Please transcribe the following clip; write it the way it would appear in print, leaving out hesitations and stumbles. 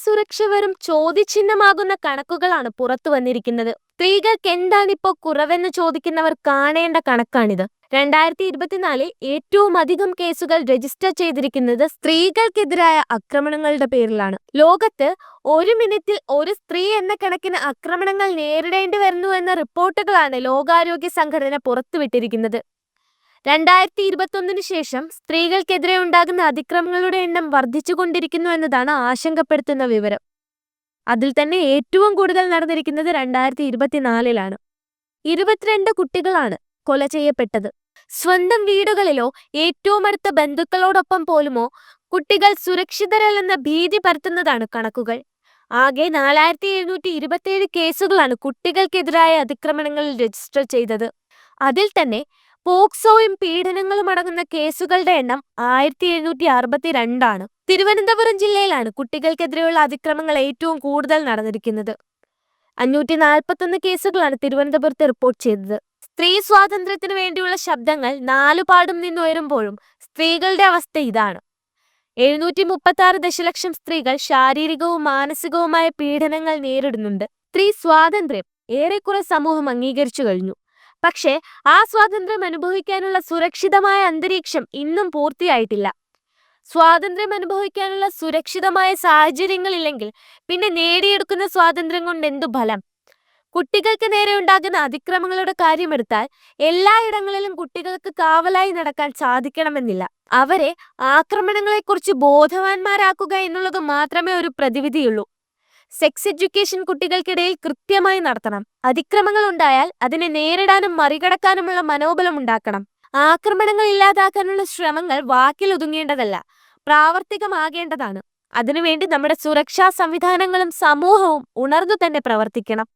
സുരക്ഷ വെറും ചോദ്യചിഹ്നമാകുന്ന കണക്കുകളാണ് പുറത്തു വന്നിരിക്കുന്നത്. സ്ത്രീകൾക്ക് എന്താണിപ്പോ കുറവെന്ന് ചോദിക്കുന്നവർ കാണേണ്ട കണക്കാണിത്. 2024 ഏറ്റവും അധികം കേസുകൾ രജിസ്റ്റർ ചെയ്തിരിക്കുന്നത് സ്ത്രീകൾക്കെതിരായ ആക്രമണങ്ങളുടെ പേരിലാണ്. ലോകത്ത് ഒരു മിനിറ്റിൽ ഒരു സ്ത്രീ എന്ന കണക്കിന് ആക്രമണങ്ങൾ നേരിടേണ്ടി വരുന്നു എന്ന റിപ്പോർട്ടുകളാണ് ലോകാരോഗ്യ സംഘടന പുറത്തുവിട്ടിരിക്കുന്നത്. 2021 ശേഷം സ്ത്രീകൾക്കെതിരെ ഉണ്ടാകുന്ന അതിക്രമങ്ങളുടെ എണ്ണം വർദ്ധിച്ചുകൊണ്ടിരിക്കുന്നു എന്നതാണ് ആശങ്കപ്പെടുത്തുന്ന വിവരം. അതിൽ തന്നെ ഏറ്റവും കൂടുതൽ നടന്നിരിക്കുന്നത് 2024 22 കുട്ടികളാണ് കൊല ചെയ്യപ്പെട്ടത്. സ്വന്തം വീടുകളിലോ ഏറ്റവും അടുത്ത ബന്ധുക്കളോടൊപ്പം പോലുമോ കുട്ടികൾ സുരക്ഷിതരല്ലെന്ന ഭീതി പരത്തുന്നതാണ് കണക്കുകൾ. ആകെ 4727 കേസുകളാണ് കുട്ടികൾക്കെതിരായ അതിക്രമണങ്ങളിൽ രജിസ്റ്റർ ചെയ്തത്. അതിൽ തന്നെ പോക്സോയും പീഡനങ്ങളും അടങ്ങുന്ന കേസുകളുടെ എണ്ണം 1762 തിരുവനന്തപുരം ജില്ലയിലാണ് കുട്ടികൾക്കെതിരെയുള്ള അതിക്രമങ്ങൾ ഏറ്റവും കൂടുതൽ നടന്നിരിക്കുന്നത്. 541 കേസുകളാണ് തിരുവനന്തപുരത്ത് റിപ്പോർട്ട് ചെയ്തത്. സ്ത്രീ സ്വാതന്ത്ര്യത്തിന് വേണ്ടിയുള്ള ശബ്ദങ്ങൾ നാലുപാടും നിന്നുയരുമ്പോഴും സ്ത്രീകളുടെ അവസ്ഥ ഇതാണ്. 736 ദശലക്ഷം സ്ത്രീകൾ ശാരീരികവും മാനസികവുമായ പീഡനങ്ങൾ നേരിടുന്നുണ്ട്. സ്ത്രീ സ്വാതന്ത്ര്യം ഏറെക്കുറെ സമൂഹം അംഗീകരിച്ചു കഴിഞ്ഞു. പക്ഷേ ആ സ്വാതന്ത്ര്യം അനുഭവിക്കാനുള്ള സുരക്ഷിതമായ അന്തരീക്ഷം ഇന്നും പൂർത്തിയായിട്ടില്ല. സ്വാതന്ത്ര്യം അനുഭവിക്കാനുള്ള സുരക്ഷിതമായ സാഹചര്യങ്ങളില്ലെങ്കിൽ പിന്നെ നേടിയെടുക്കുന്ന സ്വാതന്ത്ര്യം കൊണ്ട് എന്തു ഫലം? കുട്ടികൾക്ക് നേരെ ഉണ്ടാകുന്ന അതിക്രമങ്ങളുടെ കാര്യമെടുത്താൽ എല്ലായിടങ്ങളിലും കുട്ടികൾക്ക് കാവലായി നടക്കാൻ സാധിക്കണമെന്നില്ല. അവരെ ആക്രമണങ്ങളെക്കുറിച്ച് ബോധവാന്മാരാക്കുക എന്നുള്ളത് മാത്രമേ ഒരു പ്രതിവിധിയുള്ളൂ. സെക്സ് എഡ്യൂക്കേഷൻ കുട്ടികൾക്കിടയിൽ കൃത്യമായി നടത്തണം. അതിക്രമങ്ങൾ ഉണ്ടായാൽ അതിനെ നേരിടാനും മറികടക്കാനുമുള്ള മനോബലം ഉണ്ടാക്കണം. ആക്രമണങ്ങൾ ഇല്ലാതാക്കാനുള്ള ശ്രമങ്ങൾ വാക്കിൽ ഒതുങ്ങേണ്ടതല്ല, പ്രാവർത്തികമാകേണ്ടതാണ്. അതിനുവേണ്ടി നമ്മുടെ സുരക്ഷാ സംവിധാനങ്ങളും സമൂഹവും ഉണർന്നു തന്നെ പ്രവർത്തിക്കണം.